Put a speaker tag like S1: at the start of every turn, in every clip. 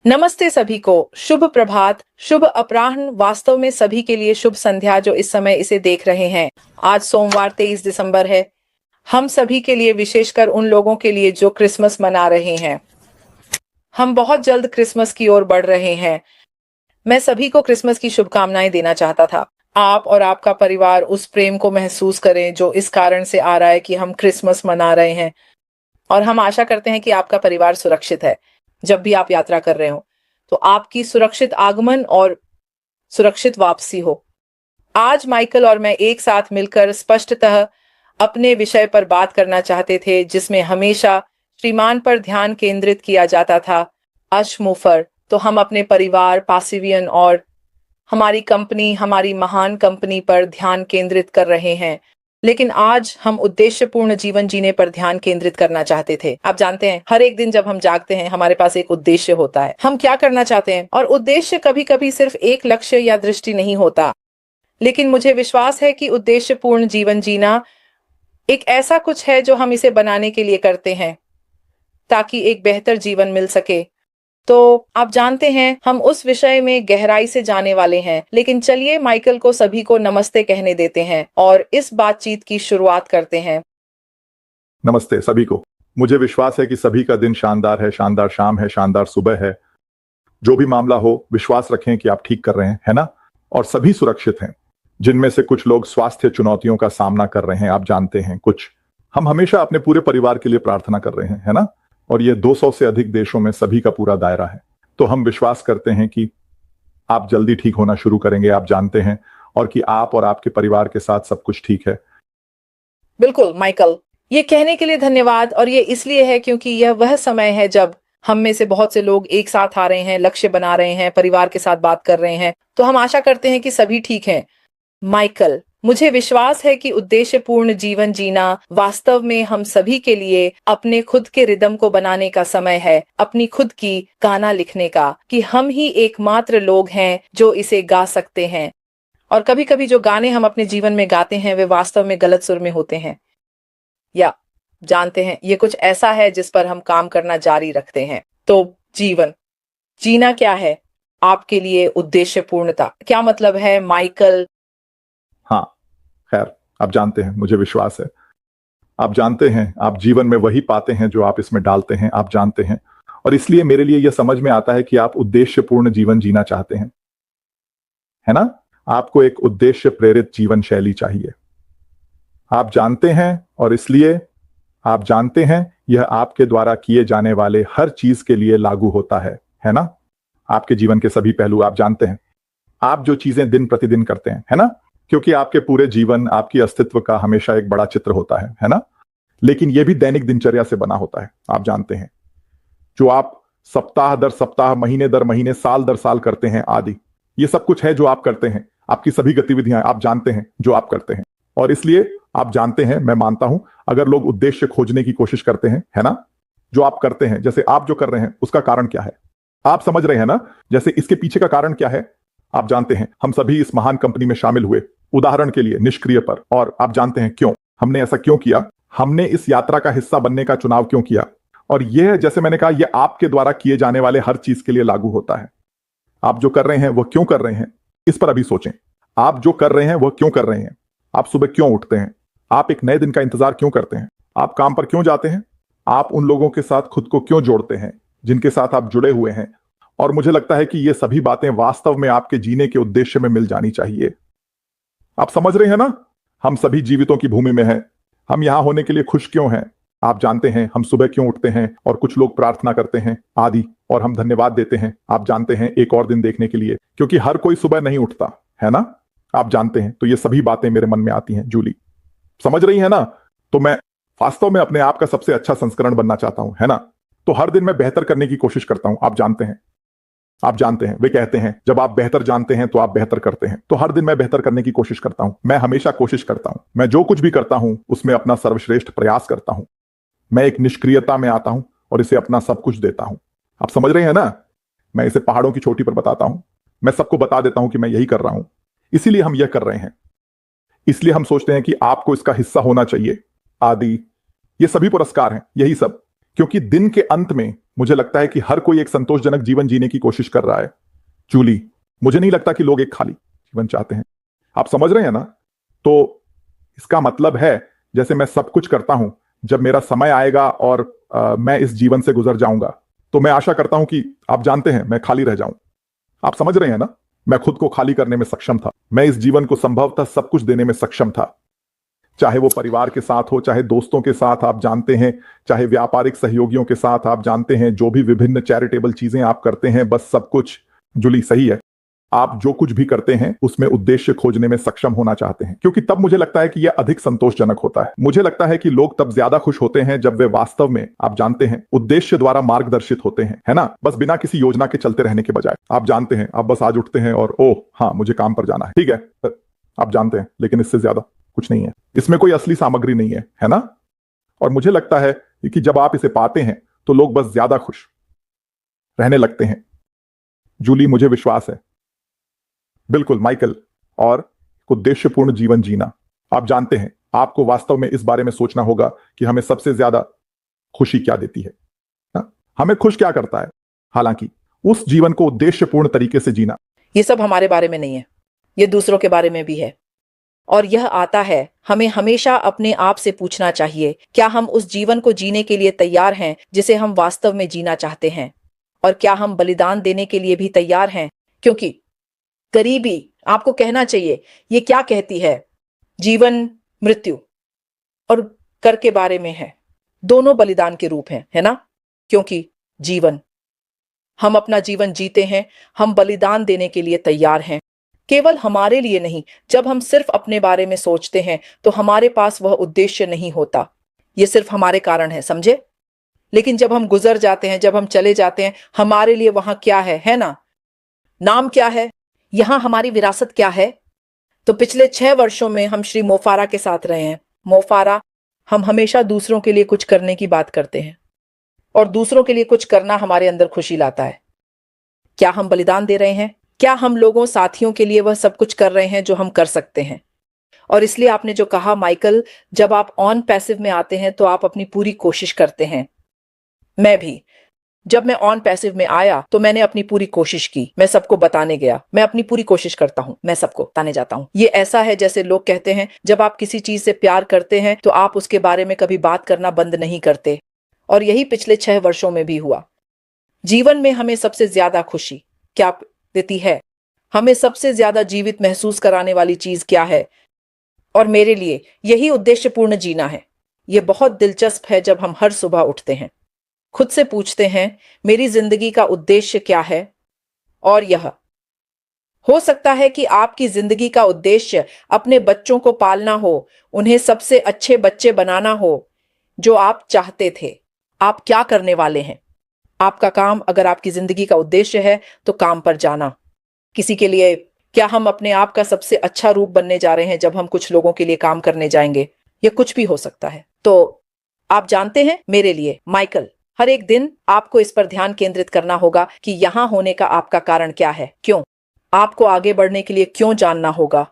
S1: नमस्ते सभी को। शुभ प्रभात, शुभ अपराह्न, वास्तव में सभी के लिए शुभ संध्या जो इस समय इसे देख रहे हैं। आज सोमवार 23 दिसंबर है। हम सभी के लिए, विशेषकर उन लोगों के लिए जो क्रिसमस मना रहे हैं। हम बहुत जल्द क्रिसमस की ओर बढ़ रहे हैं। मैं सभी को क्रिसमस की शुभकामनाएं देना चाहता था। आप और आपका परिवार उस प्रेम को महसूस करें जो इस कारण से आ रहा है कि हम क्रिसमस मना रहे हैं, और हम आशा करते हैं कि आपका परिवार सुरक्षित है जब भी आप यात्रा कर रहे हो। तो आपकी सुरक्षित आगमन और सुरक्षित वापसी हो। आज माइकल और मैं एक साथ मिलकर स्पष्टतः अपने विषय पर बात करना चाहते थे, जिसमें हमेशा श्रीमान पर ध्यान केंद्रित किया जाता था, अशमुफर। तो हम अपने परिवार, पासिवियन और हमारी कंपनी, हमारी महान कंपनी पर ध्यान केंद्रित कर रहे हैं। लेकिन आज हम उद्देश्यपूर्ण जीवन जीने पर ध्यान केंद्रित करना चाहते थे। आप जानते हैं, हर एक दिन जब हम जागते हैं हमारे पास एक उद्देश्य होता है। हम क्या करना चाहते हैं, और उद्देश्य कभी कभी सिर्फ एक लक्ष्य या दृष्टि नहीं होता। लेकिन मुझे विश्वास है कि उद्देश्यपूर्ण जीवन जीना एक ऐसा कुछ है जो हम इसे बनाने के लिए करते हैं ताकि एक बेहतर जीवन मिल सके। तो आप जानते हैं, हम उस विषय में गहराई से जाने वाले हैं। लेकिन चलिए माइकल को सभी को नमस्ते कहने देते हैं और इस बातचीत की शुरुआत करते हैं।
S2: नमस्ते सभी को। मुझे विश्वास है कि सभी का दिन शानदार है, शानदार शाम है, शानदार सुबह है। जो भी मामला हो, विश्वास रखें कि आप ठीक कर रहे हैं, है ना? और सभी सुरक्षित हैं। जिनमें से कुछ लोग स्वास्थ्य चुनौतियों का सामना कर रहे हैं, आप जानते हैं। कुछ हम हमेशा अपने पूरे परिवार के लिए प्रार्थना कर रहे हैं, है ना? और ये 200 से अधिक देशों में सभी का पूरा दायरा है। तो हम विश्वास करते हैं कि आप जल्दी ठीक होना शुरू करेंगे, आप जानते हैं, और कि आप और आपके परिवार के साथ सब कुछ ठीक है।
S1: बिल्कुल माइकल, ये कहने के लिए धन्यवाद। और ये इसलिए है क्योंकि यह वह समय है जब हम में से बहुत से लोग एक साथ आ रहे हैं, लक्ष्य बना रहे हैं, परिवार के साथ बात कर रहे हैं। तो हम आशा करते हैं कि सभी ठीक हैं। माइकल, मुझे विश्वास है कि उद्देश्यपूर्ण जीवन जीना वास्तव में हम सभी के लिए अपने खुद के रिदम को बनाने का समय है, अपनी खुद की गाना लिखने का, कि हम ही एकमात्र लोग हैं जो इसे गा सकते हैं। और कभी कभी जो गाने हम अपने जीवन में गाते हैं वे वास्तव में गलत सुर में होते हैं, या जानते हैं, ये कुछ ऐसा है जिस पर हम काम करना जारी रखते हैं। तो जीवन जीना क्या है आपके लिए? उद्देश्यपूर्णता क्या मतलब है माइकल?
S2: हाँ, खैर, आप जानते हैं, मुझे विश्वास है आप जानते हैं, आप जीवन में वही पाते हैं जो आप इसमें डालते हैं, आप जानते हैं। और इसलिए मेरे लिए यह समझ में आता है कि आप उद्देश्यपूर्ण जीवन जीना चाहते हैं, है ना? आपको एक उद्देश्य प्रेरित जीवन शैली चाहिए, आप जानते हैं। और इसलिए आप जानते हैं, यह आपके द्वारा किए जाने वाले हर चीज के लिए लागू होता है ना? आपके जीवन के सभी पहलू, आप जानते हैं, आप जो चीजें दिन प्रतिदिन करते हैं, है ना? क्योंकि आपके पूरे जीवन, आपकी अस्तित्व का हमेशा एक बड़ा चित्र होता है ना? लेकिन यह भी दैनिक दिनचर्या से बना होता है, आप जानते हैं। जो आप सप्ताह दर सप्ताह, महीने दर महीने, साल दर साल करते हैं आदि, ये सब कुछ है जो आप करते हैं। आपकी सभी गतिविधियां आप जानते हैं जो आप करते हैं। और इसलिए आप जानते हैं, मैं मानता हूं, अगर लोग उद्देश्य खोजने की कोशिश करते हैं, है ना, जो आप करते हैं, जैसे आप जो कर रहे हैं, उसका कारण क्या है? आप समझ रहे हैं ना? जैसे इसके पीछे का कारण क्या है? आप जानते हैं, हम सभी इस महान कंपनी में शामिल हुए, उदाहरण के लिए निष्क्रिय पर। और आप जानते हैं क्यों हमने ऐसा क्यों किया, हमने इस यात्रा का हिस्सा बनने का चुनाव क्यों किया। और यह, जैसे मैंने कहा, यह आपके द्वारा किए जाने वाले हर चीज के लिए लागू होता है। आप जो कर रहे हैं वह क्यों कर रहे हैं, इस पर अभी सोचें। आप जो कर रहे हैं वह क्यों कर रहे हैं? आप सुबह क्यों उठते हैं? आप एक नए दिन का इंतजार क्यों करते हैं? आप काम पर क्यों जाते हैं? आप उन लोगों के साथ खुद को क्यों जोड़ते हैं जिनके साथ आप जुड़े हुए हैं? और मुझे लगता है कि ये सभी बातें वास्तव में आपके जीने के उद्देश्य में मिल जानी चाहिए। आप समझ रहे हैं ना? हम सभी जीवितों की भूमि में हैं। हम यहां होने के लिए खुश क्यों हैं? आप जानते हैं, हम सुबह क्यों उठते हैं, और कुछ लोग प्रार्थना करते हैं आदि, और हम धन्यवाद देते हैं, आप जानते हैं, एक और दिन देखने के लिए, क्योंकि हर कोई सुबह नहीं उठता, है ना? आप जानते हैं। तो ये सभी बातें मेरे मन में आती हैं। जूली समझ रही है ना? तो मैं वास्तव में अपने आप का सबसे अच्छा संस्करण बनना चाहता हूं, है ना? तो हर दिन मैं बेहतर करने की कोशिश करता हूं, आप जानते हैं। आप जानते हैं, वे कहते हैं, जब आप बेहतर जानते हैं तो आप बेहतर करते हैं। तो हर दिन मैं बेहतर करने की कोशिश करता हूं। मैं हमेशा कोशिश करता हूं। मैं जो कुछ भी करता हूं उसमें अपना सर्वश्रेष्ठ प्रयास करता हूं। मैं एक निष्क्रियता में आता हूं और इसे अपना सब कुछ देता हूं। आप समझ रहे हैं ना? मैं इसे पहाड़ों की चोटी पर बताता हूं। मैं सबको बता देता हूं कि मैं यही कर रहा हूं, इसीलिए हम यह कर रहे हैं। इसलिए हम सोचते हैं कि आपको इसका हिस्सा होना चाहिए आदि। ये सभी पुरस्कार हैं, यही सब। क्योंकि दिन के अंत में मुझे लगता है कि हर कोई एक संतोषजनक जीवन जीने की कोशिश कर रहा है। जूली, मुझे नहीं लगता कि लोग एक खाली जीवन चाहते हैं। आप समझ रहे हैं ना? तो इसका मतलब है जैसे मैं सब कुछ करता हूं, जब मेरा समय आएगा और मैं इस जीवन से गुजर जाऊंगा, तो मैं आशा करता हूं कि आप जानते हैं मैं खाली रह जाऊं। आप समझ रहे हैं ना? मैं खुद को खाली करने में सक्षम था। मैं इस जीवन को संभवतः सब कुछ देने में सक्षम था, चाहे वो परिवार के साथ हो, चाहे दोस्तों के साथ, आप जानते हैं, चाहे व्यापारिक सहयोगियों के साथ, आप जानते हैं, जो भी विभिन्न चैरिटेबल चीजें आप करते हैं, बस सब कुछ। जूली, सही है, आप जो कुछ भी करते हैं उसमें उद्देश्य खोजने में सक्षम होना चाहते हैं, क्योंकि तब मुझे लगता है कि यह अधिक संतोषजनक होता है। मुझे लगता है कि लोग तब ज्यादा खुश होते हैं जब वे वास्तव में, आप जानते हैं, उद्देश्य द्वारा मार्गदर्शित होते हैं, है ना? बस बिना किसी योजना के चलते रहने के बजाय। आप जानते हैं, आप बस आज उठते हैं और ओह हाँ, मुझे काम पर जाना है, ठीक है, आप जानते हैं, लेकिन इससे ज्यादा कुछ नहीं है। इसमें कोई असली सामग्री नहीं है ना? और मुझे लगता है कि जब आप इसे पाते हैं तो लोग बस ज्यादा खुश रहने लगते हैं। जूली, मुझे विश्वास है। बिल्कुल माइकल, और उद्देश्यपूर्ण जीवन जीना। आप जानते हैं, आपको वास्तव में इस बारे में सोचना होगा कि हमें सबसे ज्यादा खुशी क्या देती है, ना? हमें खुश क्या करता है? हालांकि उस जीवन को उद्देश्यपूर्ण तरीके से जीना।
S1: ये सब हमारे बारे में नहीं है, ये दूसरों के बारे में भी है। और यह आता है, हमें हमेशा अपने आप से पूछना चाहिए, क्या हम उस जीवन को जीने के लिए तैयार हैं जिसे हम वास्तव में जीना चाहते हैं? और क्या हम बलिदान देने के लिए भी तैयार हैं? क्योंकि गरीबी, आपको कहना चाहिए, ये क्या कहती है? जीवन, मृत्यु और कर के बारे में है। दोनों बलिदान के रूप हैं, है ना? क्योंकि जीवन, हम अपना जीवन जीते हैं, हम बलिदान देने के लिए तैयार हैं, केवल हमारे लिए नहीं। जब हम सिर्फ अपने बारे में सोचते हैं तो हमारे पास वह उद्देश्य नहीं होता, ये सिर्फ हमारे कारण है, समझे? लेकिन जब हम गुजर जाते हैं, जब हम चले जाते हैं, हमारे लिए वहां क्या है ना? नाम क्या है? यहां हमारी विरासत क्या है? तो पिछले 6 वर्षों में हम श्री मोफारा के साथ रहे हैं। मोफारा, हम हमेशा दूसरों के लिए कुछ करने की बात करते हैं, और दूसरों के लिए कुछ करना हमारे अंदर खुशी लाता है। क्या हम बलिदान दे रहे हैं? क्या हम लोगों, साथियों के लिए वह सब कुछ कर रहे हैं जो हम कर सकते हैं? और इसलिए आपने जो कहा माइकल, जब आप ऑन पैसिव में आते हैं तो आप अपनी पूरी कोशिश करते हैं। मैं भी, जब मैं ऑन पैसिव में आया तो मैंने अपनी पूरी कोशिश की। मैं सबको बताने गया, मैं अपनी पूरी कोशिश करता हूं, मैं सबको बताने जाता हूं। ये ऐसा है जैसे लोग कहते हैं, जब आप किसी चीज से प्यार करते हैं तो आप उसके बारे में कभी बात करना बंद नहीं करते। और यही पिछले 6 वर्षों में भी हुआ। जीवन में हमें सबसे ज्यादा खुशी क्या देती है? हमें सबसे ज्यादा जीवित महसूस कराने वाली चीज क्या है? और मेरे लिए यही उद्देश्यपूर्ण जीना है। यह बहुत दिलचस्प है जब हम हर सुबह उठते हैं, खुद से पूछते हैं, मेरी जिंदगी का उद्देश्य क्या है? और यह हो सकता है कि आपकी जिंदगी का उद्देश्य अपने बच्चों को पालना हो, उन्हें सबसे अच्छे बच्चे बनाना हो जो आप चाहते थे। आप क्या करने वाले हैं? आपका काम, अगर आपकी जिंदगी का उद्देश्य है तो काम पर जाना। किसी के लिए, क्या हम अपने आप का सबसे अच्छा रूप बनने जा रहे हैं जब हम कुछ लोगों के लिए काम करने जाएंगे? यह कुछ भी हो सकता है। तो आप जानते हैं, मेरे लिए माइकल, हर एक दिन आपको इस पर ध्यान केंद्रित करना होगा कि यहां होने का आपका कारण क्या है, क्यों? आपको आगे बढ़ने के लिए क्यों जानना होगा।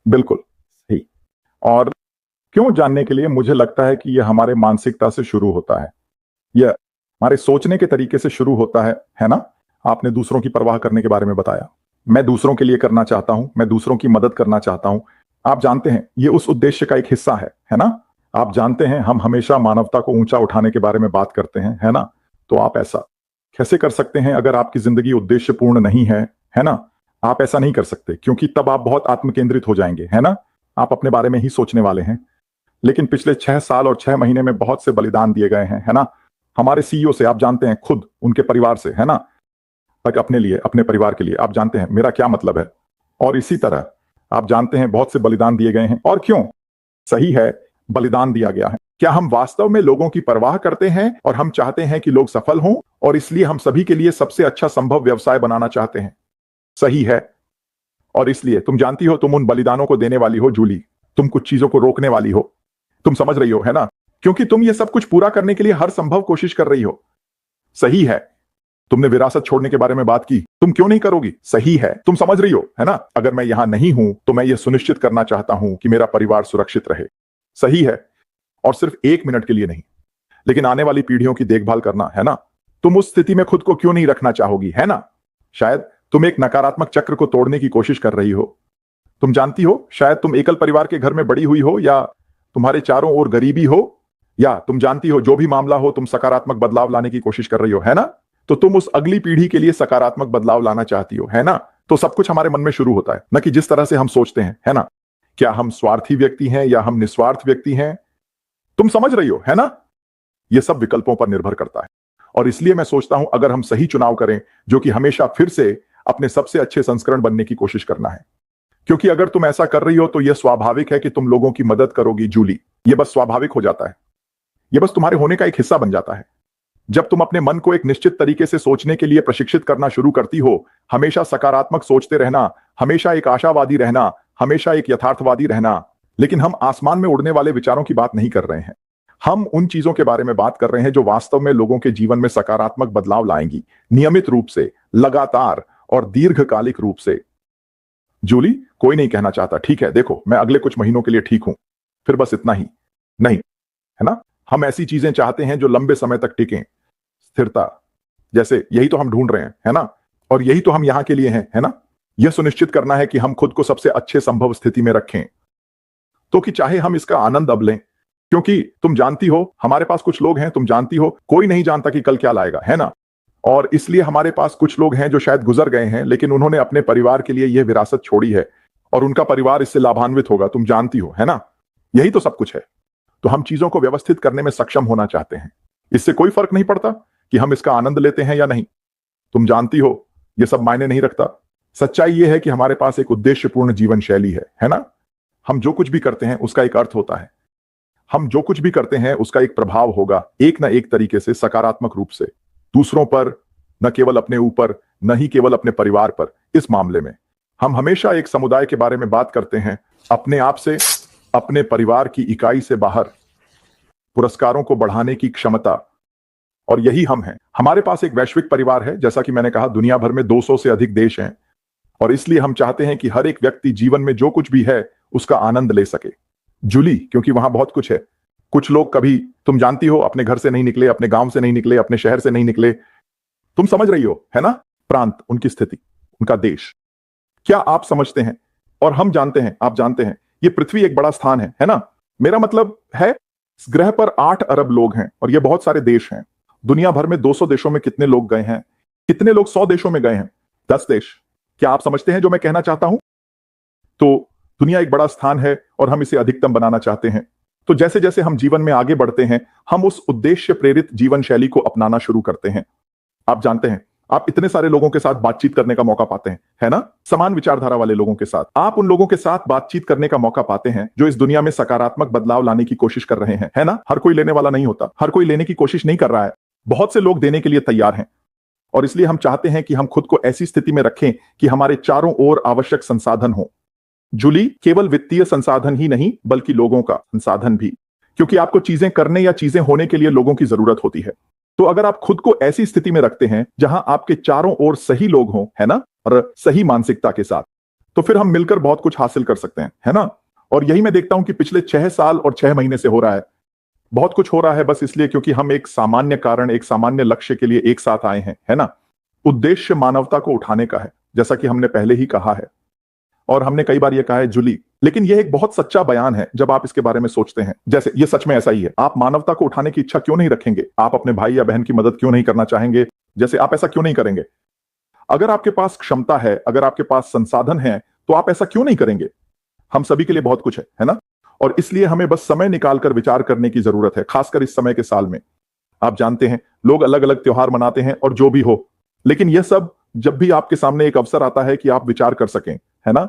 S2: बिल्कुल सही। और क्यों जानने के लिए मुझे लगता है कि यह हमारे मानसिकता से शुरू होता है, यह हमारे सोचने के तरीके से शुरू होता है ना? आपने दूसरों की परवाह करने के बारे में बताया। मैं दूसरों के लिए करना चाहता हूं, मैं दूसरों की मदद करना चाहता हूं। आप जानते हैं, यह उस उद्देश्य का एक हिस्सा है ना? आप जानते हैं, हम हमेशा मानवता को ऊंचा उठाने के बारे में बात करते हैं, है ना? तो आप ऐसा कैसे कर सकते हैं अगर आपकी जिंदगी उद्देश्यपूर्ण नहीं है ना? आप ऐसा नहीं कर सकते, क्योंकि तब आप बहुत आत्मकेंद्रित हो जाएंगे, है ना? आप अपने बारे में ही सोचने वाले हैं। लेकिन पिछले 6 साल और 6 महीने में बहुत से बलिदान दिए गए हैं, है ना? हमारे सीईओ से, आप जानते हैं, खुद उनके परिवार से, है ना? तक अपने लिए, अपने परिवार के लिए। आप जानते हैं मेरा क्या मतलब है। और इसी तरह आप जानते हैं बहुत से बलिदान दिए गए हैं। और क्यों? सही है, बलिदान दिया गया है। क्या हम वास्तव में लोगों की परवाह करते हैं और हम चाहते हैं कि लोग सफल हों, और इसलिए हम सभी के लिए सबसे अच्छा संभव व्यवसाय बनाना चाहते हैं? सही है। और इसलिए तुम जानती हो, तुम उन बलिदानों को देने वाली हो जूली, तुम कुछ चीजों को रोकने वाली हो। तुम समझ रही हो, है ना? क्योंकि तुम ये सब कुछ पूरा करने के लिए हर संभव कोशिश कर रही हो। सही है। तुमने विरासत छोड़ने के बारे में बात की, तुम क्यों नहीं करोगी? सही है। तुम समझ रही हो, है ना? अगर मैं यहां नहीं हूं तो मैं ये सुनिश्चित करना चाहता हूं कि मेरा परिवार सुरक्षित रहे। सही है। और सिर्फ 1 मिनट के लिए नहीं, लेकिन आने वाली पीढ़ियों की देखभाल करना, है ना? तुम उस स्थिति में खुद को क्यों नहीं रखना चाहोगी, है ना? शायद तुम एक नकारात्मक चक्र को तोड़ने की कोशिश कर रही हो। तुम जानती हो, शायद तुम एकल परिवार के घर में बड़ी हुई हो, या तुम्हारे चारों ओर गरीबी हो, या तुम जानती हो जो भी मामला हो तुम सकारात्मक बदलाव लाने की कोशिश कर रही हो, है ना? तो तुम उस अगली पीढ़ी के लिए सकारात्मक बदलाव लाना चाहती हो, है ना? तो सब कुछ हमारे मन में शुरू होता है, न कि जिस तरह से हम सोचते हैं, है ना? क्या हम स्वार्थी व्यक्ति हैं या हम निस्वार्थ व्यक्ति हैं? तुम समझ रही हो, है ना? यह सब विकल्पों पर निर्भर करता है। और इसलिए मैं सोचता हूं, अगर हम सही चुनाव करें, जो कि हमेशा फिर से अपने सबसे अच्छे संस्करण बनने की कोशिश करना है, क्योंकि अगर तुम ऐसा कर रही हो तो यह स्वाभाविक है कि तुम लोगों की मदद करोगी, जूली। यह बस स्वाभाविक हो जाता है, यह बस तुम्हारे होने का एक हिस्सा बन जाता है। जब तुम अपने मन को एक निश्चित तरीके से सोचने के लिए प्रशिक्षित करना शुरू करती हो, हमेशा सकारात्मक सोचते रहना, हमेशा एक आशावादी रहना, हमेशा एक यथार्थवादी रहना। लेकिन हम आसमान में उड़ने वाले विचारों की बात नहीं कर रहे हैं। हम उन चीजों के बारे में बात कर रहे हैं जो वास्तव में लोगों के जीवन में सकारात्मक बदलाव लाएंगी, नियमित रूप से, लगातार और दीर्घकालिक रूप से। जूली, कोई नहीं कहना चाहता, ठीक है, देखो, मैं अगले कुछ महीनों के लिए ठीक हूं, फिर बस इतना ही। नहीं, है ना? हम ऐसी चीजें चाहते हैं जो लंबे समय तक टिकें। स्थिरता, जैसे यही तो हम ढूंढ रहे हैं, है ना? और यही तो हम यहां के लिए हैं, है ना? यह सुनिश्चित करना है कि हम खुद को सबसे अच्छे संभव स्थिति में रखें, तो कि चाहे हम इसका आनंद अब लें, क्योंकि तुम जानती हो, हमारे पास कुछ लोग हैं, तुम जानती हो, कोई नहीं जानता कि कल क्या लाएगा, है ना? और इसलिए हमारे पास कुछ लोग हैं जो शायद गुजर गए हैं, लेकिन उन्होंने अपने परिवार के लिए यह विरासत छोड़ी है, और उनका परिवार इससे लाभान्वित होगा, तुम जानती हो, है ना? यही तो सब कुछ है। तो हम चीजों को व्यवस्थित करने में सक्षम होना चाहते हैं। इससे कोई फर्क नहीं पड़ता कि हम इसका आनंद लेते हैं या नहीं। तुम जानती हो, यह सब मायने नहीं रखता। सच्चाई यह है कि हमारे पास एक उद्देश्यपूर्ण जीवन शैली है ना? हम जो कुछ भी करते हैं उसका एक अर्थ होता है। हम जो कुछ भी करते हैं उसका एक प्रभाव होगा, एक ना एक तरीके से, सकारात्मक रूप से, दूसरों पर, न केवल अपने ऊपर, न ही केवल अपने परिवार पर। इस मामले में हम हमेशा एक समुदाय के बारे में बात करते हैं, अपने आप से, अपने परिवार की इकाई से बाहर, पुरस्कारों को बढ़ाने की क्षमता। और यही हम हैं। हमारे पास एक वैश्विक परिवार है, जैसा कि मैंने कहा, दुनिया भर में 200 से अधिक देश हैं, और इसलिए हम चाहते हैं कि हर एक व्यक्ति जीवन में जो कुछ भी है उसका आनंद ले सके। जूली, क्योंकि वहां बहुत कुछ है। कुछ लोग कभी, तुम जानती हो, अपने घर से नहीं निकले, अपने गांव से नहीं निकले, अपने शहर से नहीं निकले। तुम समझ रही हो, है ना? प्रांत, उनकी स्थिति, उनका देश। क्या आप समझते हैं? और हम जानते हैं, आप जानते हैं, ये पृथ्वी एक बड़ा स्थान है ना? मेरा मतलब है, इस ग्रह पर 8 अरब लोग हैं, और ये बहुत सारे देश हैं। दुनिया भर में 200 देशों में कितने लोग गए हैं? कितने लोग 100 देशों में गए हैं? 10 देश। क्या आप समझते हैं जो मैं कहना चाहता हूं? तो दुनिया एक बड़ा स्थान है और हम इसे अधिकतम बनाना चाहते हैं। तो जैसे जैसे हम जीवन में आगे बढ़ते हैं, हम उस उद्देश्य प्रेरित जीवन शैली को अपनाना शुरू करते हैं। आप जानते हैं, आप इतने सारे लोगों के साथ बातचीत करने का मौका पाते हैं, है ना? समान विचारधारा वाले लोगों के साथ। आप उन लोगों के साथ बातचीत करने का मौका पाते हैं जो इस दुनिया में सकारात्मक बदलाव लाने की कोशिश कर रहे हैं, है ना? हर कोई लेने वाला नहीं होता, हर कोई लेने की कोशिश नहीं कर रहा है। बहुत से लोग देने के लिए तैयार हैं, और इसलिए हम चाहते हैं कि हम खुद को ऐसी स्थिति में रखें कि हमारे चारों ओर आवश्यक संसाधन हो। जूली, केवल वित्तीय संसाधन ही नहीं, बल्कि लोगों का संसाधन भी, क्योंकि आपको चीजें करने या चीजें होने के लिए लोगों की जरूरत होती है। तो अगर आप खुद को ऐसी स्थिति में रखते हैं जहां आपके चारों ओर सही लोग हों, है ना, और सही मानसिकता के साथ, तो फिर हम मिलकर बहुत कुछ हासिल कर सकते हैं, है ना? और यही मैं देखता हूं कि पिछले 6 साल और 6 महीने से हो रहा है। बहुत कुछ हो रहा है बस इसलिए क्योंकि हम एक सामान्य कारण, एक सामान्य लक्ष्य के लिए एक साथ आए हैं, है ना? उद्देश्य मानवता को उठाने का है, जैसा कि हमने पहले ही कहा है, और हमने कई बार यह कहा है, जूली। लेकिन यह एक बहुत सच्चा बयान है जब आप इसके बारे में सोचते हैं। जैसे ये सच में ऐसा ही है। आप मानवता को उठाने की इच्छा क्यों नहीं रखेंगे? आप अपने भाई या बहन की मदद क्यों नहीं करना चाहेंगे? जैसे आप ऐसा क्यों नहीं करेंगे? अगर आपके पास क्षमता है, अगर आपके पास संसाधन है, तो आप ऐसा क्यों नहीं करेंगे? हम सभी के लिए बहुत कुछ है ना? और इसलिए हमें बस समय निकालकर विचार करने की जरूरत है, खासकर इस समय के साल में। आप जानते हैं, लोग अलग अलग त्योहार मनाते हैं और जो भी हो, लेकिन यह सब जब भी आपके सामने एक अवसर आता है कि आप विचार कर सकें, है ना,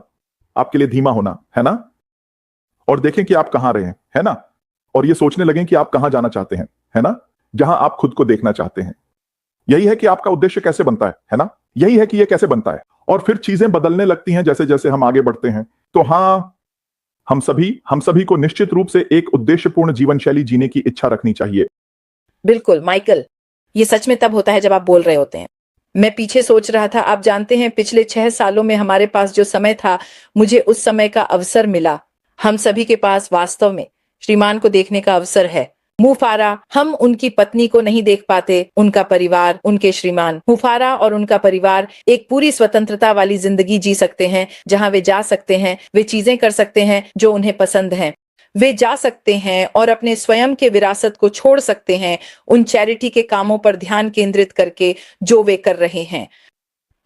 S2: आपके लिए धीमा होना, है ना, और देखें कि आप कहां रहे हैं, है ना, और ये सोचने लगें कि आप कहां जाना चाहते हैं, है ना, जहां आप खुद को देखना चाहते हैं। यही है कि आपका उद्देश्य कैसे बनता है ना? यही है कि ये कैसे बनता है, और फिर चीजें बदलने लगती हैं जैसे जैसे हम आगे बढ़ते हैं। तो हां, हम सभी को निश्चित रूप से एक उद्देश्यपूर्ण जीवन शैली जीने की इच्छा रखनी चाहिए।
S1: बिल्कुल माइकल, ये सच में तब होता है जब आप बोल रहे होते हैं। मैं पीछे सोच रहा था, आप जानते हैं, पिछले 6 सालों में हमारे पास जो समय था, मुझे उस समय का अवसर मिला। हम सभी के पास वास्तव में श्रीमान को देखने का अवसर है। मुफारा, हम उनकी पत्नी को नहीं देख पाते, उनका परिवार, उनके श्रीमान। मुफारा और उनका परिवार एक पूरी स्वतंत्रता वाली जिंदगी जी सकते हैं, जहां वे जा सकते हैं, वे चीजें कर सकते हैं जो उन्हें पसंद हैं। वे जा सकते हैं और अपने स्वयं के विरासत को छोड़ सकते हैं, उन चैरिटी के कामों पर ध्यान केंद्रित करके जो वे कर रहे हैं।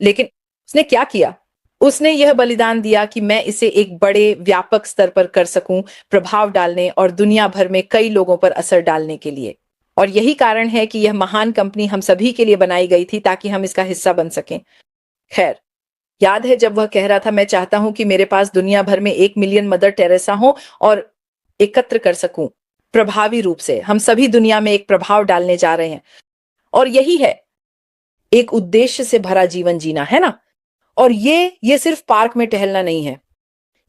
S1: लेकिन उसने क्या किया? उसने यह बलिदान दिया कि मैं इसे एक बड़े व्यापक स्तर पर कर सकूं, प्रभाव डालने और दुनिया भर में कई लोगों पर असर डालने के लिए। और यही कारण है कि यह महान कंपनी हम सभी के लिए बनाई गई थी, ताकि हम इसका हिस्सा बन सकें। खैर, याद है जब वह कह रहा था, मैं चाहता हूं कि मेरे पास दुनिया भर में 1 मिलियन मदर टेरेसा हो और एकत्र कर सकूं प्रभावी रूप से। हम सभी दुनिया में एक प्रभाव डालने जा रहे हैं, और यही है एक उद्देश्य से भरा जीवन जीना, है ना? और ये सिर्फ पार्क में टहलना नहीं है,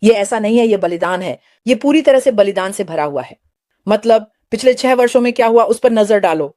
S1: ये ऐसा नहीं है, ये बलिदान है। ये पूरी तरह से बलिदान से भरा हुआ है। मतलब पिछले 6 वर्षों में क्या हुआ उस पर नजर डालो।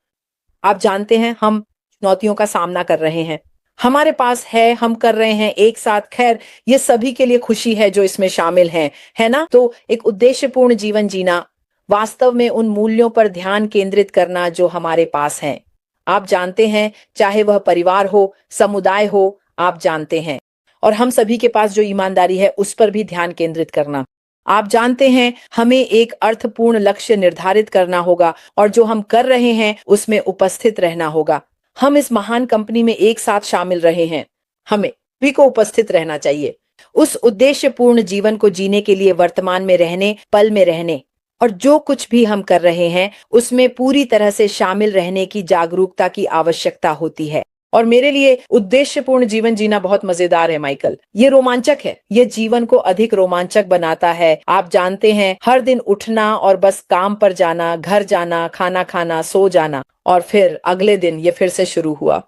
S1: आप जानते हैं हम चुनौतियों का सामना कर रहे हैं, हमारे पास है, हम कर रहे हैं एक साथ। खैर, ये सभी के लिए खुशी है जो इसमें शामिल हैं, है ना? तो एक उद्देश्यपूर्ण जीवन जीना, वास्तव में उन मूल्यों पर ध्यान केंद्रित करना जो हमारे पास हैं। आप जानते हैं, चाहे वह परिवार हो, समुदाय हो, आप जानते हैं। और हम सभी के पास जो ईमानदारी है उस पर भी ध्यान केंद्रित करना। आप जानते हैं, हमें एक अर्थपूर्ण लक्ष्य निर्धारित करना होगा और जो हम कर रहे हैं उसमें उपस्थित रहना होगा। हम इस महान कंपनी में एक साथ शामिल रहे हैं, हमें भी को उपस्थित रहना चाहिए, उस उद्देश्यपूर्ण जीवन को जीने के लिए वर्तमान में रहने, पल में रहने, और जो कुछ भी हम कर रहे हैं उसमें पूरी तरह से शामिल रहने की जागरूकता की आवश्यकता होती है। और मेरे लिए उद्देश्यपूर्ण जीवन जीना बहुत मजेदार है माइकल। ये रोमांचक है, ये जीवन को अधिक रोमांचक बनाता है। आप जानते हैं, हर दिन उठना और बस काम पर जाना, घर जाना, खाना खाना, सो जाना, और फिर अगले दिन ये फिर से शुरू हुआ।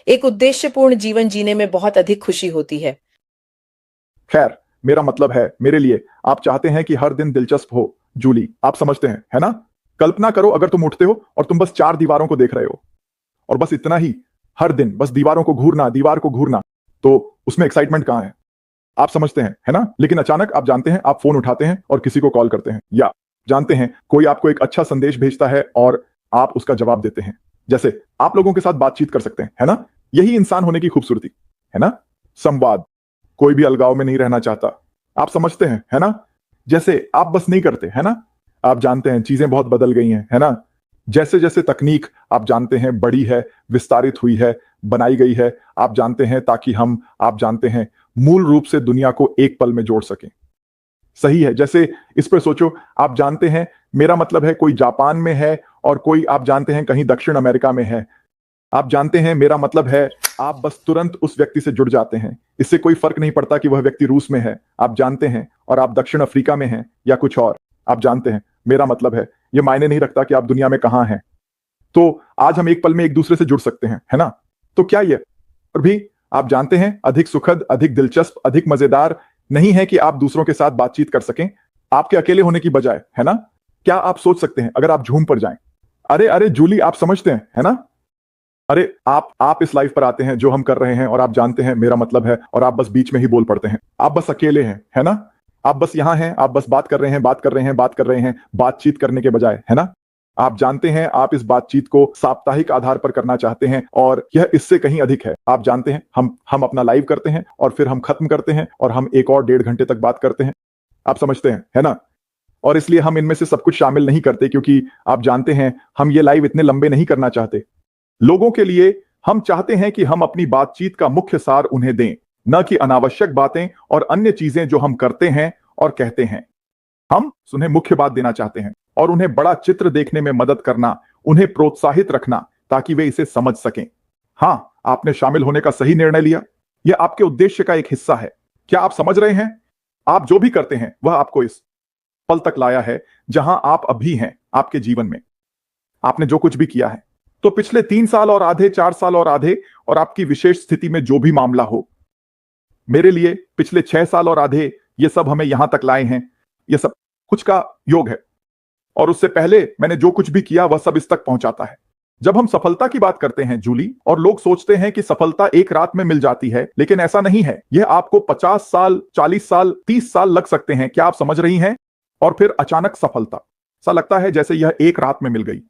S1: एक उद्देश्यपूर्ण जीवन जीने में बहुत अधिक खुशी होती है।
S2: खैर, मेरा मतलब है, मेरे लिए आप चाहते हैं कि हर दिन दिलचस्प हो, जूली, आप समझते हैं, है ना? कल्पना करो अगर तुम उठते हो और तुम बस 4 दीवारों को देख रहे हो, और बस इतना ही, हर दिन बस दीवारों को घूरना, दीवार को घूरना, तो उसमें एक्साइटमेंट कहां है? आप समझते हैं, है ना? लेकिन अचानक आप जानते हैं, आप फोन उठाते हैं और किसी को कॉल करते हैं, या जानते हैं कोई आपको एक अच्छा संदेश भेजता है और आप उसका जवाब देते हैं। जैसे आप लोगों के साथ बातचीत कर सकते हैं, है ना? यही इंसान होने की खूबसूरती है ना? संवाद। कोई भी अलगाव में नहीं रहना चाहता। आप समझते हैं, है ना? जैसे आप बस नहीं करते, है ना? आप जानते हैं चीजें बहुत बदल गई हैं, है ना? जैसे जैसे तकनीक आप जानते हैं बड़ी है, विस्तारित हुई है, बनाई गई है, आप जानते हैं, ताकि हम, आप जानते हैं, मूल रूप से दुनिया को एक पल में जोड़ सकें। सही है, जैसे इस पर सोचो, आप जानते हैं, मेरा मतलब है कोई जापान में है और कोई आप जानते हैं कहीं दक्षिण अमेरिका में है। आप जानते हैं, मेरा मतलब है आप बस तुरंत उस व्यक्ति से जुड़ जाते हैं। इससे कोई फर्क नहीं पड़ता कि वह व्यक्ति रूस में है, आप जानते हैं, और आप दक्षिण अफ्रीका में हैं या कुछ और, आप जानते हैं, मेरा मतलब है यह मायने नहीं रखता कि आप दुनिया में कहां हैं। तो आज हम एक पल में एक दूसरे से जुड़ सकते हैं, है ना? तो क्या ये और भी आप जानते हैं अधिक सुखद, अधिक दिलचस्प, अधिक मजेदार नहीं है कि आप दूसरों के साथ बातचीत कर सकें आपके अकेले होने की बजाय, है ना? क्या आप सोच सकते हैं अगर आप झूम पर जाएं? अरे अरे जूली, आप समझते हैं, है ना? अरे आप इस लाइफ पर आते हैं जो हम कर रहे हैं, और आप जानते हैं, मेरा मतलब है, और आप बस बीच में ही बोल पड़ते हैं। आप बस अकेले हैं, है ना? आप बस यहां हैं, आप बस बात कर रहे हैं, बात कर रहे हैं, बात कर रहे हैं, बातचीत करने के बजाय, है ना? आप जानते हैं, आप इस बातचीत को साप्ताहिक आधार पर करना चाहते हैं, और यह इससे कहीं अधिक है। आप जानते हैं, हम अपना लाइव करते हैं और फिर हम खत्म करते हैं और हम एक और 1.5 घंटे तक बात करते हैं। आप समझते हैं, है ना? और इसलिए हम इनमें से सब कुछ शामिल नहीं करते, क्योंकि आप जानते हैं, हम ये लाइव इतने लंबे नहीं करना चाहते। लोगों के लिए हम चाहते हैं कि हम अपनी बातचीत का मुख्य सार उन्हें दें, न कि अनावश्यक बातें और अन्य चीजें जो हम करते हैं और कहते हैं। हम उन्हें मुख्य बात देना चाहते हैं और उन्हें बड़ा चित्र देखने में मदद करना, उन्हें प्रोत्साहित रखना, ताकि वे इसे समझ सकें। हां, आपने शामिल होने का सही निर्णय लिया। यह आपके उद्देश्य का एक हिस्सा है। क्या आप समझ रहे हैं? आप जो भी करते हैं वह आपको इस पल तक लाया है जहां आप अभी हैं आपके जीवन में। आपने जो कुछ भी किया है, तो पिछले 3 साल और आधे, 4 साल और आधे, और आपकी विशेष स्थिति में जो भी मामला हो, मेरे लिए पिछले 6 साल और आधे, ये सब हमें यहां तक लाए हैं। ये सब कुछ का योग है, और उससे पहले मैंने जो कुछ भी किया वह सब इस तक पहुंचाता है। जब हम सफलता की बात करते हैं जूली, और लोग सोचते हैं कि सफलता एक रात में मिल जाती है, लेकिन ऐसा नहीं है। यह आपको 50 साल, 40 साल, 30 साल लग सकते हैं। क्या आप समझ रही हैं? और फिर अचानक सफलता, सा लगता है जैसे यह एक रात में मिल गई।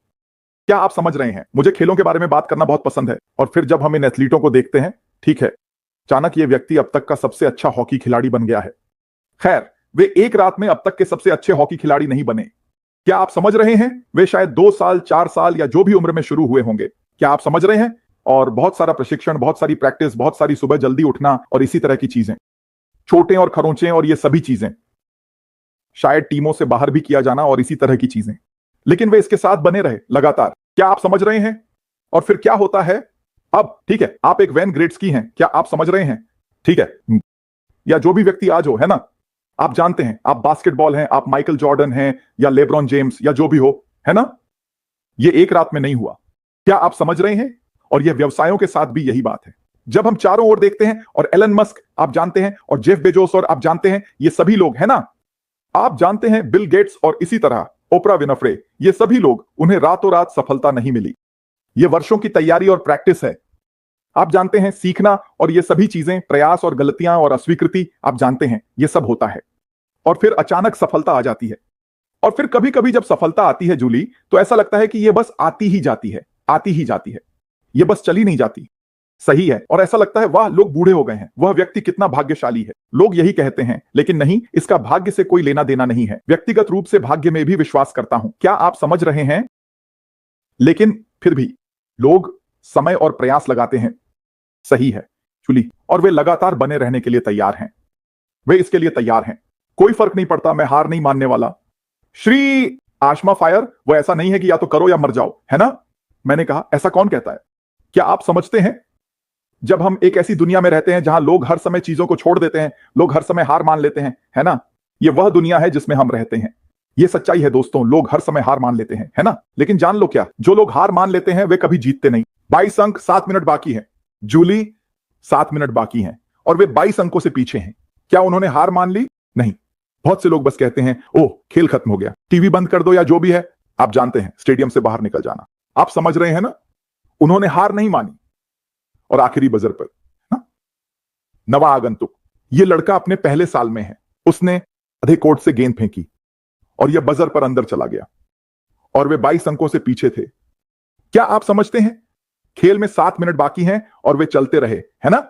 S2: क्या आप समझ रहे हैं? मुझे खेलों के बारे में बात करना बहुत पसंद है और फिर जब हम इन एथलीटों को देखते हैं, ठीक है, अचानक ये व्यक्ति अब तक का सबसे अच्छा हॉकी खिलाड़ी बन गया है। खैर, वे एक रात में अब तक के सबसे अच्छे हॉकी खिलाड़ी नहीं बने। क्या आप समझ रहे हैं? वे शायद 2 साल 4 साल या जो भी उम्र में शुरू हुए होंगे। क्या आप समझ रहे हैं? और बहुत सारा प्रशिक्षण, बहुत सारी प्रैक्टिस, बहुत सारी सुबह जल्दी उठना और इसी तरह की चीजें, छोटे और खरोंचे और ये सभी चीजें, शायद टीमों से बाहर भी किया जाना और इसी तरह की चीजें, लेकिन वे इसके साथ बने रहे लगातार। क्या आप समझ रहे हैं? और फिर क्या होता है अब? ठीक है, आप एक वेन ग्रेट्स्की हैं, क्या आप समझ रहे हैं? ठीक है, या जो भी व्यक्ति आज हो, है ना, आप जानते हैं, आप बास्केटबॉल हैं, आप माइकल जॉर्डन हैं या लेब्रॉन जेम्स या जो भी हो, है ना, ये एक रात में नहीं हुआ। क्या आप समझ रहे हैं? और यह व्यवसायों के साथ भी यही बात है। जब हम चारों ओर देखते हैं और एलन मस्क आप जानते हैं और जेफ बेजोस और आप जानते हैं, ये सभी लोग, है ना, आप जानते हैं बिल गेट्स और इसी तरह ओपरा विनफ्रे, ये सभी लोग, उन्हें रातों रात सफलता नहीं मिली। ये वर्षों की तैयारी और प्रैक्टिस है। आप जानते हैं, सीखना और ये सभी चीजें, प्रयास और गलतियां और अस्वीकृति, आप जानते हैं, ये सब होता है और फिर अचानक सफलता आ जाती है। और फिर कभी कभी जब सफलता आती है जूली, तो ऐसा लगता है कि ये बस आती ही जाती है, आती ही जाती है, ये बस चली नहीं जाती। सही है, और ऐसा लगता है वाह, लोग बूढ़े हो गए हैं, वह व्यक्ति कितना भाग्यशाली है। लोग यही कहते हैं, लेकिन नहीं, इसका भाग्य से कोई लेना देना नहीं है। व्यक्तिगत रूप से भाग्य में भी विश्वास करता हूं। क्या आप समझ रहे हैं? लेकिन फिर भी लोग समय और प्रयास लगाते हैं। सही है जूली, और वे लगातार बने रहने के लिए तैयार हैं। वे इसके लिए तैयार हैं। कोई फर्क नहीं पड़ता, मैं हार नहीं मानने वाला। श्री आशमा फायर, वो ऐसा नहीं है कि या तो करो या मर जाओ, है ना। मैंने कहा, ऐसा कौन कहता है? क्या आप समझते हैं, जब हम एक ऐसी दुनिया में रहते हैं जहां लोग हर समय चीजों को छोड़ देते हैं, लोग हर समय हार मान लेते हैं, है ना, ये वह दुनिया है जिसमें हम रहते हैं। ये सच्चाई है दोस्तों, लोग हर समय हार मान लेते हैं, है ना, लेकिन जान लो क्या, जो लोग हार मान लेते हैं वे कभी जीतते नहीं। 22 अंक, 7 मिनट बाकी हैं जूली, 7 मिनट बाकी हैं और वे 22 अंकों से पीछे हैं। क्या उन्होंने हार मान ली? नहीं। बहुत से लोग बस कहते हैं, ओह खेल खत्म हो गया, टीवी बंद कर दो या जो भी है, आप जानते हैं, स्टेडियम से बाहर निकल जाना। आप समझ रहे हैं ना, उन्होंने हार नहीं मानी। और आखिरी बजर पर नवा आगंतुक, यह लड़का अपने पहले साल में है, उसने आधे कोर्ट से गेंद फेंकी और यह बजर पर अंदर चला गया और वे 22 अंकों से पीछे थे। क्या आप समझते हैं, खेल में 7 मिनट बाकी हैं और वे चलते रहे, है ना,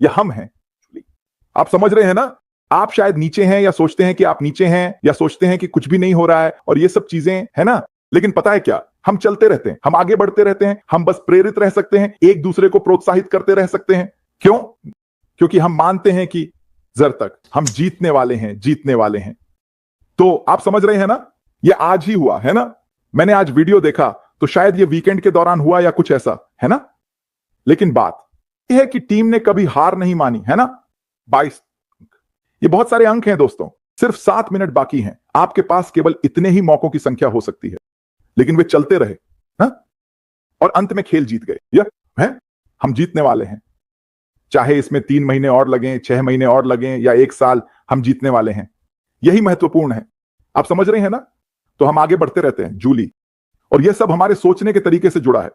S2: यह हम हैं। आप समझ रहे हैं ना, आप शायद नीचे हैं या सोचते हैं कि आप नीचे हैं या सोचते हैं कि कुछ भी नहीं हो रहा है और ये सब चीजें, है ना, लेकिन पता है क्या, हम चलते रहते हैं, हम आगे बढ़ते रहते हैं, हम बस प्रेरित रह सकते हैं, एक दूसरे को प्रोत्साहित करते रह सकते हैं। क्यों? क्योंकि हम मानते हैं कि जर तक हम जीतने वाले हैं, जीतने वाले हैं। तो आप समझ रहे हैं ना, ये आज ही हुआ, है ना, मैंने आज वीडियो देखा तो शायद ये वीकेंड के दौरान हुआ या कुछ ऐसा, है ना, लेकिन बात यह है कि टीम ने कभी हार नहीं मानी, है ना। 22, ये बहुत सारे अंक हैं दोस्तों, सिर्फ 7 मिनट बाकी हैं। आपके पास केवल इतने ही मौकों की संख्या हो सकती है, लेकिन वे चलते रहे ना और अंत में खेल जीत गए। यह है, हम जीतने वाले हैं, चाहे इसमें 3 महीने और लगें, 6 महीने और लगें या 1 साल, हम जीतने वाले हैं। यही महत्वपूर्ण है। आप समझ रहे हैं ना, तो हम आगे बढ़ते रहते हैं जूली, और यह सब हमारे सोचने के तरीके से जुड़ा है,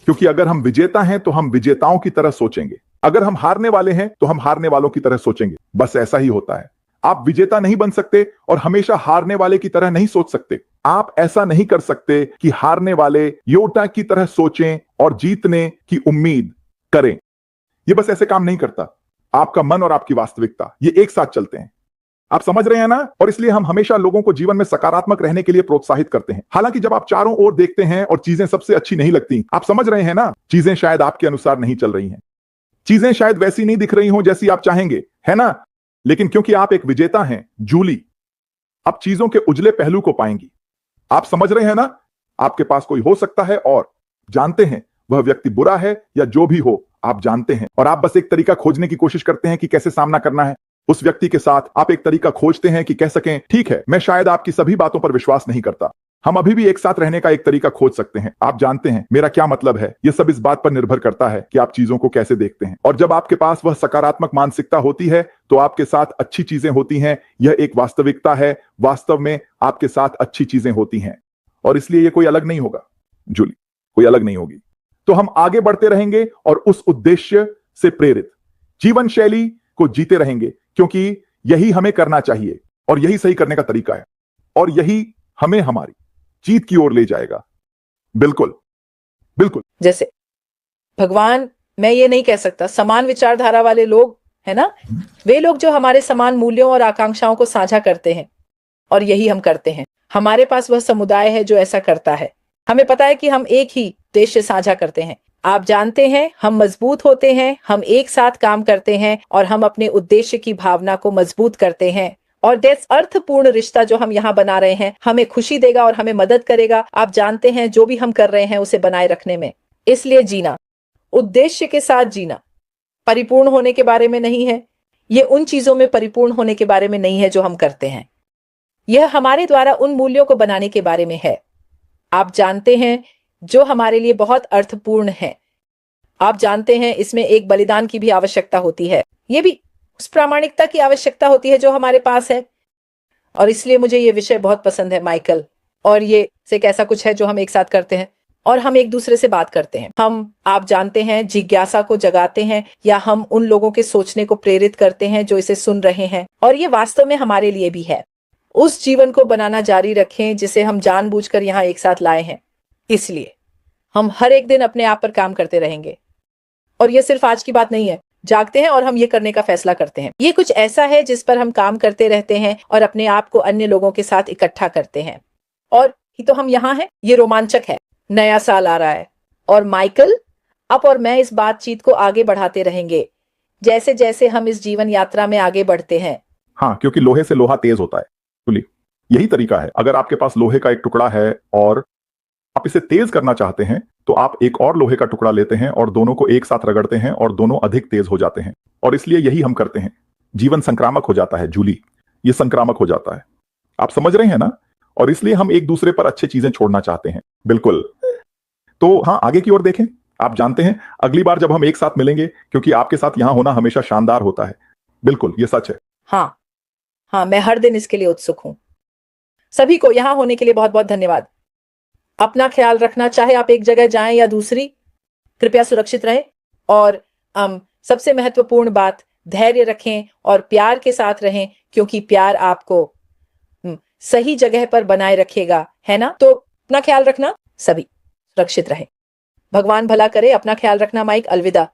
S2: क्योंकि अगर हम विजेता हैं तो हम विजेताओं की तरह सोचेंगे, अगर हम हारने वाले हैं तो हम हारने वालों की तरह सोचेंगे। बस ऐसा ही होता है। आप विजेता नहीं बन सकते और हमेशा हारने वाले की तरह नहीं सोच सकते। आप ऐसा नहीं कर सकते कि हारने वाले योटा की तरह सोचें और जीतने की उम्मीद करें। यह बस ऐसे काम नहीं करता। आपका मन और आपकी वास्तविकता, ये एक साथ चलते हैं। आप समझ रहे हैं ना, और इसलिए हम हमेशा लोगों को जीवन में सकारात्मक रहने के लिए प्रोत्साहित करते हैं। हालांकि जब आप चारों ओर देखते हैं और चीजें सबसे अच्छी नहीं लगती, आप समझ रहे हैं ना, चीजें शायद आपके अनुसार नहीं चल रही हैं, चीजें शायद वैसी नहीं दिख रही हो जैसी आप चाहेंगे, है ना, लेकिन क्योंकि आप एक विजेता हैं जूली, आप चीजों के उजले पहलू को पाएंगी। आप समझ रहे हैं ना, आपके पास कोई हो सकता है और जानते हैं वह व्यक्ति बुरा है या जो भी हो, आप जानते हैं, और आप बस एक तरीका खोजने की कोशिश करते हैं कि कैसे सामना करना है उस व्यक्ति के साथ। आप एक तरीका खोजते हैं कि कह सकें, ठीक है, मैं शायद आपकी सभी बातों पर विश्वास नहीं करता, हम अभी भी एक साथ रहने का एक तरीका खोज सकते हैं। आप जानते हैं मेरा क्या मतलब है, यह सब इस बात पर निर्भर करता है कि आप चीजों को कैसे देखते हैं। और जब आपके पास वह सकारात्मक मानसिकता होती है तो आपके साथ अच्छी चीजें होती हैं। यह एक वास्तविकता है, वास्तव में आपके साथ अच्छी चीजें होती हैं, और इसलिए यह कोई अलग नहीं होगा जूली, कोई अलग नहीं होगी। तो हम आगे बढ़ते रहेंगे और उस उद्देश्य से प्रेरित जीवन शैली को जीते रहेंगे, क्योंकि यही हमें करना चाहिए और यही सही करने का तरीका है, और यही हमें हमारी जीत की ओर ले जाएगा। बिल्कुल, बिल्कुल।
S1: जैसे भगवान, मैं ये नहीं कह सकता, समान विचारधारा वाले लोग है ना, वे लोग जो हमारे समान मूल्यों और आकांक्षाओं को साझा करते हैं, और यही हम करते हैं। हमारे पास वह समुदाय है जो ऐसा करता है। हमें पता है कि हम एक ही उद्देश्य साझा करते हैं। आप जानते हैं, हम मजबूत होते हैं, हम एक साथ काम करते हैं और हम अपने उद्देश्य की भावना को मजबूत करते हैं। और देश अर्थपूर्ण रिश्ता जो हम यहाँ बना रहे हैं हमें खुशी देगा और हमें मदद करेगा। आप जानते हैं, जो भी हम कर रहे हैं उसे बनाए रखने में। इसलिए जीना, उद्देश्य के साथ जीना, परिपूर्ण होने के बारे में नहीं है। ये उन चीजों में परिपूर्ण होने के बारे में नहीं है जो हम करते हैं। यह हमारे द्वारा उन मूल्यों को बनाने के बारे में है, आप जानते हैं, जो हमारे लिए बहुत अर्थपूर्ण है। आप जानते हैं, इसमें एक बलिदान की भी आवश्यकता होती है। ये भी उस प्रामाणिकता की आवश्यकता होती है जो हमारे पास है। और इसलिए मुझे ये विषय बहुत पसंद है माइकल। और ये एक ऐसा कुछ है जो हम एक साथ करते हैं और हम एक दूसरे से बात करते हैं। हम, आप जानते हैं, जिज्ञासा को जगाते हैं, या हम उन लोगों के सोचने को प्रेरित करते हैं जो इसे सुन रहे हैं। और ये वास्तव में हमारे लिए भी है। उस जीवन को बनाना जारी रखें जिसे हम जानबूझकर यहाँ एक साथ लाए हैं। इसलिए हम हर एक दिन अपने आप पर काम करते रहेंगे। और ये सिर्फ आज की बात नहीं है। जागते हैं और हम ये करने का फैसला करते हैं। ये कुछ ऐसा है जिस पर हम काम करते रहते हैं और अपने आप को अन्य लोगों के साथ इकट्ठा करते हैं। और ही तो हम यहाँ हैं। ये रोमांचक है। नया साल आ रहा है और माइकल, आप और मैं इस बातचीत को आगे बढ़ाते रहेंगे जैसे जैसे हम इस जीवन यात्रा में आगे बढ़ते हैं।
S2: हाँ, क्योंकि लोहे से लोहा तेज होता है। बोलिए, यही तरीका है। अगर आपके पास लोहे का एक टुकड़ा है और आप इसे तेज करना चाहते हैं, तो आप एक और लोहे का टुकड़ा लेते हैं और दोनों को एक साथ रगड़ते हैं और दोनों अधिक तेज हो जाते हैं। और इसलिए यही हम करते हैं। जीवन संक्रामक हो जाता है जूली, ये संक्रामक हो जाता है। आप समझ रहे हैं ना? और इसलिए हम एक दूसरे पर अच्छी चीजें छोड़ना चाहते हैं। बिल्कुल। तो हाँ, आगे की ओर देखें। आप जानते हैं, अगली बार जब हम एक साथ मिलेंगे, क्योंकि आपके साथ यहां होना हमेशा शानदार होता है। बिल्कुल, ये सच है।
S1: हाँ हाँ, मैं हर दिन इसके लिए उत्सुक हूं। सभी को यहां होने के लिए बहुत बहुत धन्यवाद। अपना ख्याल रखना, चाहे आप एक जगह जाएं या दूसरी, कृपया सुरक्षित रहें। और सबसे महत्वपूर्ण बात, धैर्य रखें और प्यार के साथ रहें, क्योंकि प्यार आपको सही जगह पर बनाए रखेगा, है ना? तो अपना ख्याल रखना, सभी सुरक्षित रहें। भगवान भला करे। अपना ख्याल रखना माइक। अलविदा।